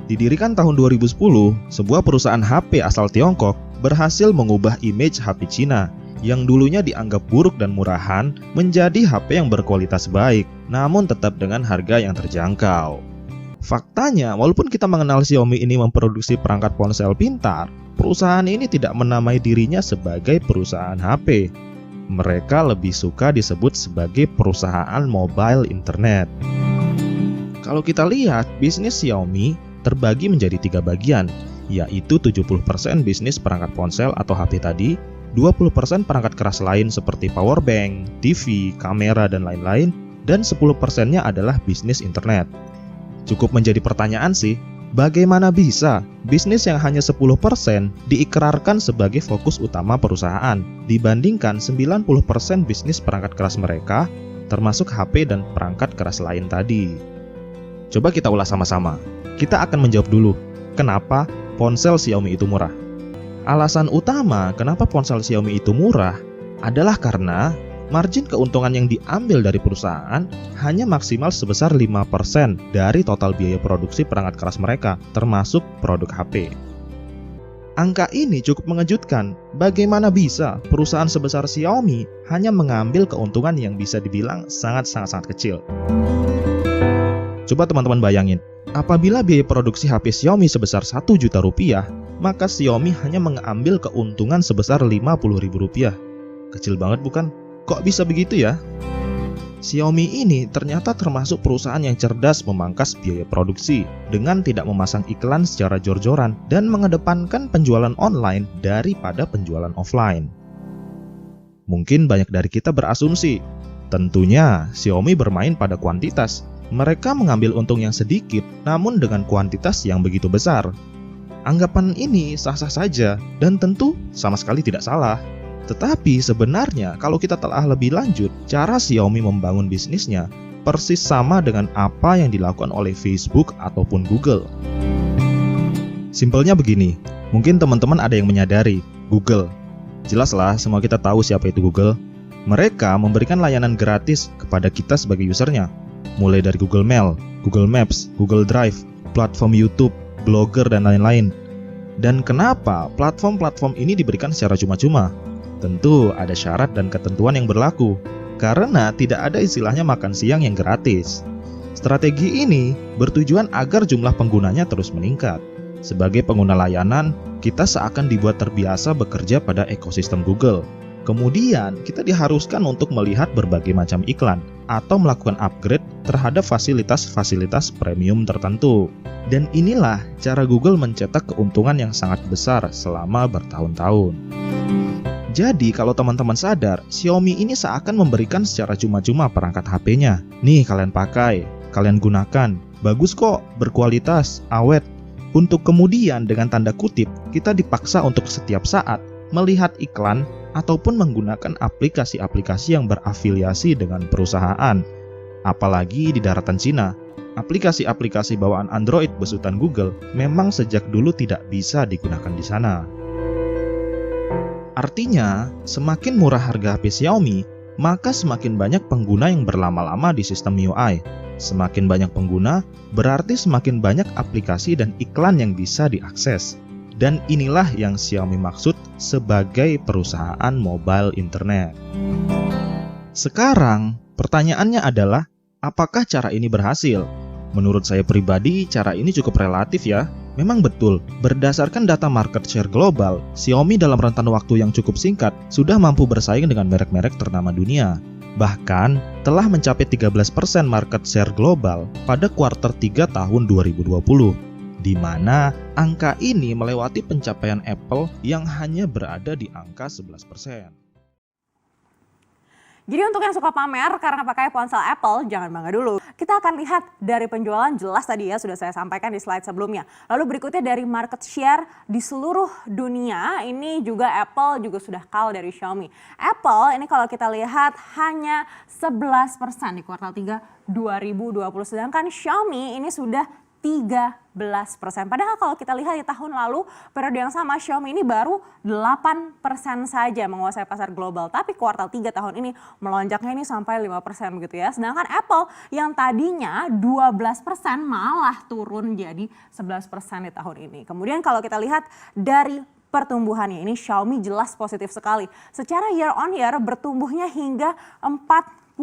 Didirikan tahun 2010, sebuah perusahaan HP asal Tiongkok berhasil mengubah image HP Cina yang dulunya dianggap buruk dan murahan menjadi HP yang berkualitas baik, namun tetap dengan harga yang terjangkau. Faktanya, walaupun kita mengenal Xiaomi ini memproduksi perangkat ponsel pintar, perusahaan ini tidak menamai dirinya sebagai perusahaan HP. Mereka lebih suka disebut sebagai perusahaan mobile internet. Kalau kita lihat, bisnis Xiaomi terbagi menjadi 3 bagian, yaitu 70% bisnis perangkat ponsel atau HP tadi, 20% perangkat keras lain seperti power bank, TV, kamera, dan lain-lain, dan 10%-nya adalah bisnis internet. Cukup menjadi pertanyaan sih, bagaimana bisa bisnis yang hanya 10% diikrarkan sebagai fokus utama perusahaan dibandingkan 90% bisnis perangkat keras mereka, termasuk HP dan perangkat keras lain tadi? Coba kita ulas sama-sama. Kita akan menjawab dulu, kenapa ponsel Xiaomi itu murah. Alasan utama kenapa ponsel Xiaomi itu murah adalah karena margin keuntungan yang diambil dari perusahaan hanya maksimal sebesar 5% dari total biaya produksi perangkat keras mereka, termasuk produk HP. Angka ini cukup mengejutkan. Bagaimana bisa perusahaan sebesar Xiaomi hanya mengambil keuntungan yang bisa dibilang sangat-sangat kecil? Coba teman-teman bayangin, apabila biaya produksi HP Xiaomi sebesar 1 juta rupiah, maka Xiaomi hanya mengambil keuntungan sebesar 50.000 rupiah. Kecil banget bukan? Kok bisa begitu ya? Xiaomi ini ternyata termasuk perusahaan yang cerdas memangkas biaya produksi dengan tidak memasang iklan secara jor-joran dan mengedepankan penjualan online daripada penjualan offline. Mungkin banyak dari kita berasumsi, tentunya Xiaomi bermain pada kuantitas. Mereka mengambil untung yang sedikit, namun dengan kuantitas yang begitu besar. Anggapan ini sah-sah saja, dan tentu sama sekali tidak salah. Tetapi sebenarnya kalau kita telah lebih lanjut, cara Xiaomi membangun bisnisnya persis sama dengan apa yang dilakukan oleh Facebook ataupun Google. Simpelnya begini, mungkin teman-teman ada yang menyadari, Google. Jelaslah semua kita tahu siapa itu Google. Mereka memberikan layanan gratis kepada kita sebagai usernya. Mulai dari Google Mail, Google Maps, Google Drive, platform YouTube, blogger, dan lain-lain. Dan kenapa platform-platform ini diberikan secara cuma-cuma? Tentu ada syarat dan ketentuan yang berlaku, karena tidak ada istilahnya makan siang yang gratis. Strategi ini bertujuan agar jumlah penggunanya terus meningkat. Sebagai pengguna layanan, kita seakan dibuat terbiasa bekerja pada ekosistem Google. Kemudian, kita diharuskan untuk melihat berbagai macam iklan atau melakukan upgrade terhadap fasilitas-fasilitas premium tertentu. Dan inilah cara Google mencetak keuntungan yang sangat besar selama bertahun-tahun. Jadi, kalau teman-teman sadar, Xiaomi ini seakan memberikan secara cuma-cuma perangkat HP-nya. Nih, kalian pakai, kalian gunakan. Bagus kok, berkualitas, awet. Untuk kemudian dengan tanda kutip, kita dipaksa untuk setiap saat melihat iklan ataupun menggunakan aplikasi-aplikasi yang berafiliasi dengan perusahaan. Apalagi di daratan Cina, aplikasi-aplikasi bawaan Android besutan Google memang sejak dulu tidak bisa digunakan di sana. Artinya, semakin murah harga HP Xiaomi, maka semakin banyak pengguna yang berlama-lama di sistem MIUI. Semakin banyak pengguna, berarti semakin banyak aplikasi dan iklan yang bisa diakses. Dan inilah yang Xiaomi maksud sebagai perusahaan mobile internet. Sekarang, pertanyaannya adalah, apakah cara ini berhasil? Menurut saya pribadi, cara ini cukup relatif ya. Memang betul, berdasarkan data market share global, Xiaomi dalam rentan waktu yang cukup singkat sudah mampu bersaing dengan merek-merek ternama dunia. Bahkan, telah mencapai 13% market share global pada kuartal 3 tahun 2020. Di mana angka ini melewati pencapaian Apple yang hanya berada di angka 11%. Jadi untuk yang suka pamer karena pakai ponsel Apple, jangan bangga dulu. Kita akan lihat dari penjualan jelas tadi ya, sudah saya sampaikan di slide sebelumnya. Lalu berikutnya dari market share di seluruh dunia, ini juga Apple juga sudah kalah dari Xiaomi. Apple ini kalau kita lihat hanya 11% di kuartal 3 2020, sedangkan Xiaomi ini sudah 13%. Padahal kalau kita lihat di tahun lalu periode yang sama Xiaomi ini baru 8% saja menguasai pasar global. Tapi kuartal 3 tahun ini melonjaknya ini sampai 5% begitu ya. Sedangkan Apple yang tadinya 12% malah turun jadi 11% di tahun ini. Kemudian kalau kita lihat dari pertumbuhannya ini Xiaomi jelas positif sekali. Secara year on year bertumbuhnya hingga 46%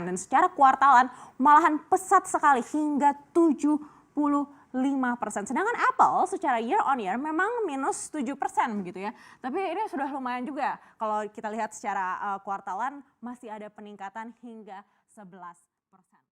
dan secara kuartalan malahan pesat sekali hingga 75%. Sedangkan Apple secara year on year memang minus 7% begitu ya. Tapi ini sudah lumayan juga kalau kita lihat secara kuartalan masih ada peningkatan hingga 11%.